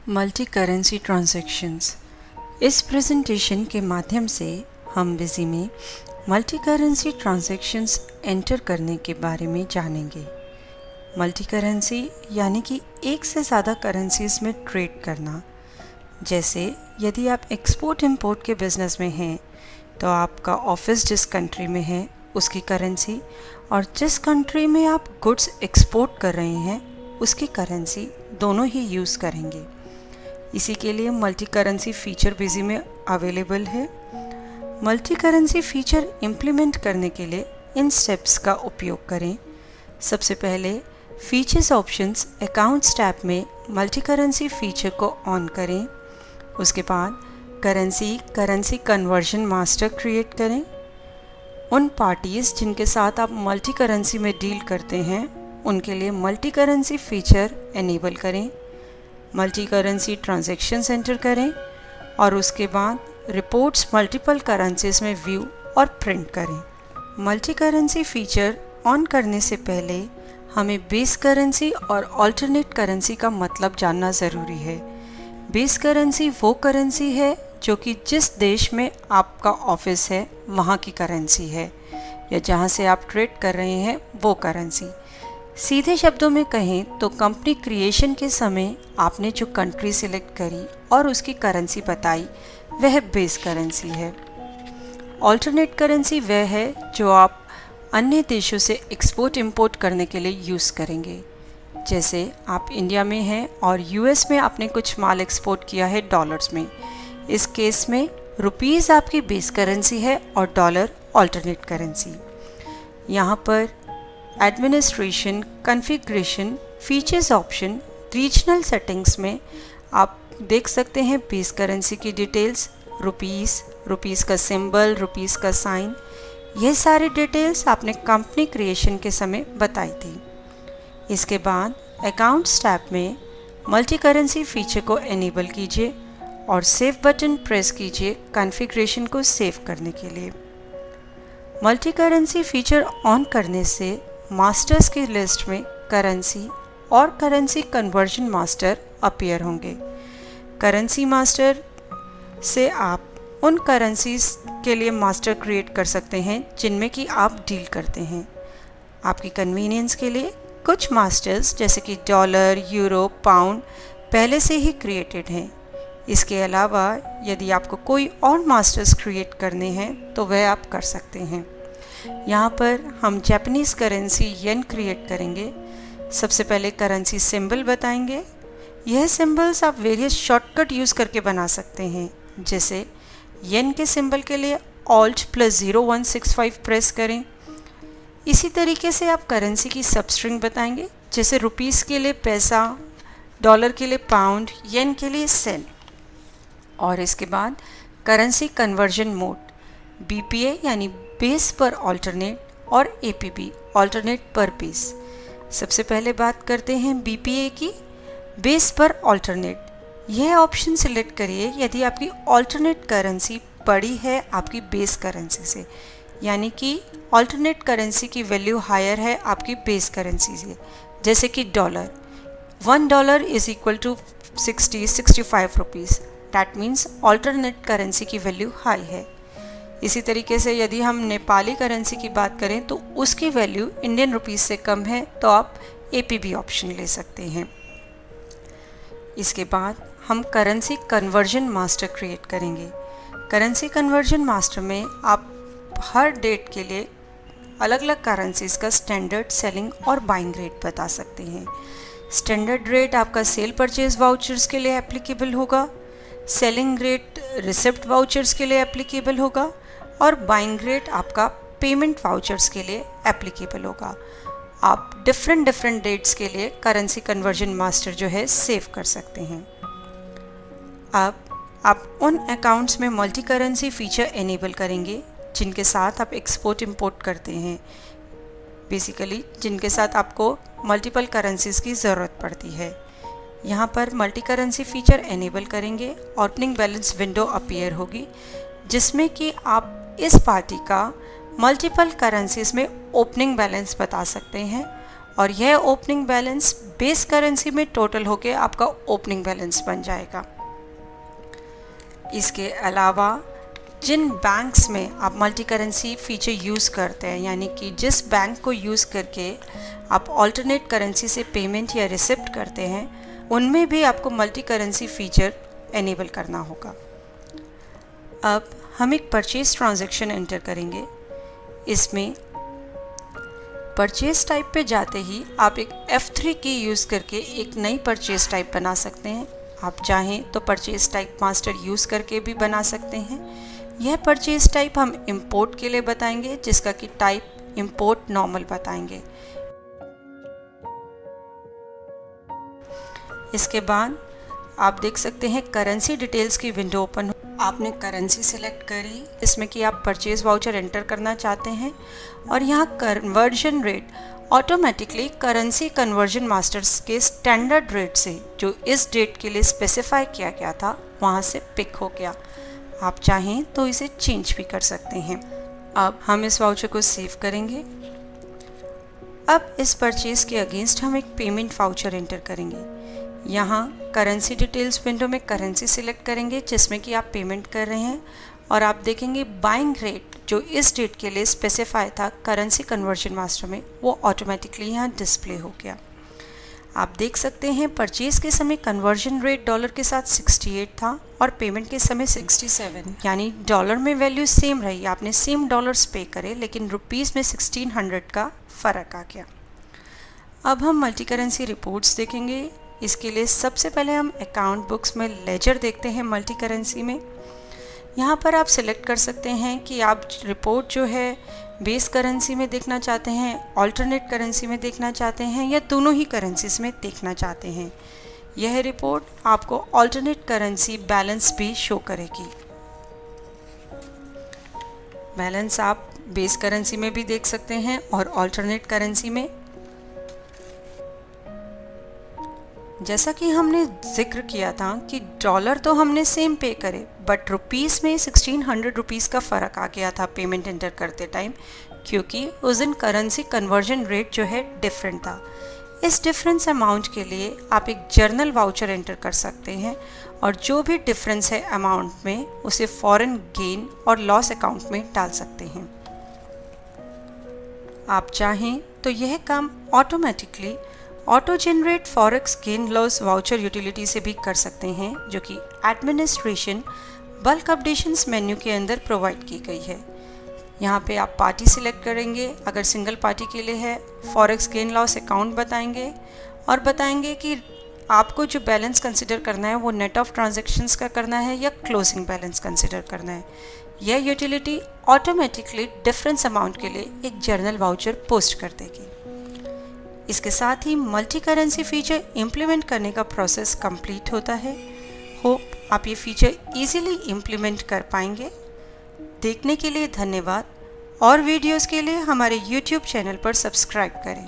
Multi currency transactions. इस presentation के माध्यम से हम बिजी में मल्टी करेंसी ट्रांजैक्शंस एंटर करने के बारे में जानेंगे। मल्टी करेंसी यानी कि एक से ज़्यादा करेंसीज में ट्रेड करना। जैसे यदि आप एक्सपोर्ट इंपोर्ट के बिज़नेस में हैं तो आपका ऑफिस जिस कंट्री में है उसकी करेंसी और जिस कंट्री में आप गुड्स एक्सपोर्ट कर रहे हैं उसकी करेंसी दोनों ही यूज़ करेंगे। इसी के लिए मल्टी करेंसी फीचर बिजी में अवेलेबल है। मल्टी करेंसी फीचर इम्प्लीमेंट करने के लिए इन स्टेप्स का उपयोग करें। सबसे पहले फीचर्स ऑप्शंस अकाउंट्स टैब में मल्टी करेंसी फीचर को ऑन करें। उसके बाद करेंसी कन्वर्जन मास्टर क्रिएट करें। उन पार्टीज़ जिनके साथ आप मल्टी करेंसी में डील करते हैं उनके लिए मल्टी करेंसी फीचर एनेबल करें। मल्टी करेंसी ट्रांजैक्शन एंटर करें और उसके बाद रिपोर्ट्स मल्टीपल करेंसीज में व्यू और प्रिंट करें। मल्टी करेंसी फीचर ऑन करने से पहले हमें बेस करेंसी और अल्टरनेट करेंसी का मतलब जानना ज़रूरी है। बेस करेंसी वो करेंसी है जो कि जिस देश में आपका ऑफिस है वहाँ की करेंसी है या जहाँ से आप ट्रेड कर रहे हैं वो करेंसी। सीधे शब्दों में कहें तो कंपनी क्रिएशन के समय आपने जो कंट्री सिलेक्ट करी और उसकी करेंसी बताई वह बेस करेंसी है। अल्टरनेट करेंसी वह है जो आप अन्य देशों से एक्सपोर्ट इंपोर्ट करने के लिए यूज़ करेंगे। जैसे आप इंडिया में हैं और यूएस में आपने कुछ माल एक्सपोर्ट किया है डॉलर्स में। इस केस में रुपीज़ आपकी बेस करेंसी है और डॉलर अल्टरनेट करेंसी। यहाँ पर administration, configuration, features option, regional settings में आप देख सकते हैं बेस करेंसी की डिटेल्स, रुपीज़ का सिंबल, रुपीज़ का साइन। ये सारी डिटेल्स आपने कंपनी क्रिएशन के समय बताई थी। इसके बाद अकाउंट्स टैब में मल्टी करेंसी फीचर को एनेबल कीजिए और सेव बटन प्रेस कीजिए कॉन्फ़िगरेशन को सेव करने के लिए। मल्टी करेंसी फीचर ऑन करने से मास्टर्स की लिस्ट में करेंसी और करेंसी कन्वर्जन मास्टर अपीयर होंगे। करेंसी मास्टर से आप उन करेंसीज के लिए मास्टर क्रिएट कर सकते हैं जिनमें कि आप डील करते हैं। आपकी कन्वीनियंस के लिए कुछ मास्टर्स जैसे कि डॉलर, यूरो, पाउंड पहले से ही क्रिएटेड हैं। इसके अलावा यदि आपको कोई और मास्टर्स क्रिएट करने हैं तो वह आप कर सकते हैं। यहाँ पर हम जापानीज़ करेंसी येन क्रिएट करेंगे। सबसे पहले करेंसी सिंबल बताएंगे। यह सिंबल्स आप वेरियस शॉर्टकट यूज़ करके बना सकते हैं। जैसे येन के सिंबल के लिए ऑल्ट +0165 प्रेस करें। इसी तरीके से आप करेंसी की सबस्ट्रिंग बताएंगे। जैसे रुपीज़ के लिए पैसा, डॉलर के लिए पाउंड, येन के लिए सेन। और इसके बाद करेंसी कन्वर्जन मोड, बीपीए यानी बेस पर अल्टरनेट और एपीबी अल्टरनेट पर बेस। सबसे पहले बात करते हैं बीपीए की, बेस पर अल्टरनेट। यह ऑप्शन सिलेक्ट करिए यदि आपकी अल्टरनेट करेंसी बड़ी है आपकी बेस करेंसी से, यानी कि अल्टरनेट करेंसी की वैल्यू हायर है आपकी बेस करेंसी से। जैसे कि dollar, $1 is equal to 65 rupees. That means alternate currency की वैल्यू हाई है। इसी तरीके से यदि हम नेपाली करेंसी की बात करें तो उसकी वैल्यू इंडियन रुपीस से कम है तो आप एपीबी ऑप्शन ले सकते हैं। इसके बाद हम करेंसी कन्वर्जन मास्टर क्रिएट करेंगे। करेंसी कन्वर्जन मास्टर में आप हर डेट के लिए अलग अलग करेंसीज का स्टैंडर्ड, सेलिंग और बाइंग रेट बता सकते हैं। स्टैंडर्ड रेट आपका सेल परचेज वाउचर्स के लिए एप्लीकेबल होगा, सेलिंग रेट रिसिप्ट वाउचर्स के लिए एप्लीकेबल होगा और बाइंग रेट आपका पेमेंट वाउचर्स के लिए एप्लीकेबल होगा। आप डिफरेंट डेट्स के लिए करेंसी कन्वर्जन मास्टर जो है सेव कर सकते हैं। अब आप उन अकाउंट्स में मल्टी करेंसी फीचर एनेबल करेंगे जिनके साथ आप एक्सपोर्ट इंपोर्ट करते हैं, बेसिकली जिनके साथ आपको मल्टीपल करेंसीज की ज़रूरत पड़ती है। यहाँ पर मल्टी करेंसी फीचर एनेबल करेंगे, ओपनिंग बैलेंस विंडो अपीयर होगी जिसमें कि आप इस पार्टी का मल्टीपल करेंसीज में ओपनिंग बैलेंस बता सकते हैं और यह ओपनिंग बैलेंस बेस करेंसी में टोटल होके आपका ओपनिंग बैलेंस बन जाएगा। इसके अलावा जिन बैंक्स में आप मल्टी करेंसी फीचर यूज़ करते हैं, यानी कि जिस बैंक को यूज़ करके आप ऑल्टरनेट करेंसी से पेमेंट या रिसिप्ट करते हैं, उनमें भी आपको मल्टी करेंसी फीचर एनेबल करना होगा। अब हम एक परचेज ट्रांजैक्शन एंटर करेंगे। इसमें परचेज टाइप पे जाते ही आप एक F3 की यूज़ करके एक नई परचेज टाइप बना सकते हैं। आप चाहें तो परचेज टाइप मास्टर यूज़ करके भी बना सकते हैं। यह परचेज टाइप हम इंपोर्ट के लिए बताएंगे, जिसका कि टाइप इंपोर्ट नॉर्मल बताएंगे। इसके बाद आप देख सकते हैं करेंसी डिटेल्स की विंडो ओपन। आपने करेंसी सिलेक्ट करी, इसमें कि आप परचेज वाउचर एंटर करना चाहते हैं और यहाँ conversion rate automatically currency conversion masters के स्टैंडर्ड रेट से जो इस डेट के लिए स्पेसिफाई किया गया था वहाँ से पिक हो गया। आप चाहें तो इसे चेंज भी कर सकते हैं। अब हम इस वाउचर को सेव करेंगे। अब इस परचेज के अगेंस्ट हम एक पेमेंट वाउचर एंटर करेंगे। यहाँ करेंसी डिटेल्स विंडो में करेंसी सिलेक्ट करेंगे जिसमें कि आप पेमेंट कर रहे हैं और आप देखेंगे बाइंग रेट जो इस डेट के लिए स्पेसिफाई था करेंसी कन्वर्जन मास्टर में, वो ऑटोमेटिकली यहाँ डिस्प्ले हो गया। आप देख सकते हैं परचेज के समय कन्वर्जन रेट डॉलर के साथ 68 था और पेमेंट के समय 67, यानी डॉलर में वैल्यू सेम रही। आपने सेम डॉलर्स पे करे लेकिन रुपीज़ में 1600 का फ़र्क आ गया। अब हम मल्टी करेंसी रिपोर्ट्स देखेंगे। इसके लिए सबसे पहले हम अकाउंट बुक्स में लेजर देखते हैं मल्टी करेंसी में। यहाँ पर आप सिलेक्ट कर सकते हैं कि आप रिपोर्ट जो है बेस करेंसी में देखना चाहते हैं, ऑल्टरनेट करेंसी में देखना चाहते हैं या दोनों ही करेंसीज में देखना चाहते हैं। यह रिपोर्ट आपको ऑल्टरनेट करेंसी बैलेंस भी शो करेगी। बैलेंस आप बेस करेंसी में भी देख सकते हैं और ऑल्टरनेट करेंसी में। जैसा कि हमने जिक्र किया था कि डॉलर तो हमने सेम पे करे, बट रुपीज़ में 1600 रुपीज़ का फ़र्क आ गया था पेमेंट एंटर करते टाइम, क्योंकि उस दिन करेंसी कन्वर्जन रेट जो है डिफरेंट था। इस डिफरेंस अमाउंट के लिए आप एक जर्नल वाउचर एंटर कर सकते हैं और जो भी डिफरेंस है अमाउंट में उसे फॉरेन गेन और लॉस अकाउंट में डाल सकते हैं। आप चाहें तो यह काम automatically auto generate forex gain loss voucher utility से भी कर सकते हैं, जो कि एडमिनिस्ट्रेशन बल्क अपडेशंस मेन्यू के अंदर प्रोवाइड की गई है। यहाँ पे आप पार्टी सिलेक्ट करेंगे, अगर सिंगल पार्टी के लिए है फॉरेक्स गेन लॉस अकाउंट बताएंगे और बताएंगे कि आपको जो बैलेंस कंसिडर करना है वो नेट ऑफ ट्रांजैक्शंस का करना है या क्लोजिंग बैलेंस कंसिडर करना है। यह यूटिलिटी ऑटोमेटिकली डिफरेंस अमाउंट के लिए एक जर्नल वाउचर पोस्ट कर देगी। इसके साथ ही मल्टी करेंसी फीचर इम्प्लीमेंट करने का प्रोसेस कंप्लीट होता है। होप आप ये फीचर इजीली इम्प्लीमेंट कर पाएंगे। देखने के लिए धन्यवाद और वीडियोस के लिए हमारे YouTube चैनल पर सब्सक्राइब करें।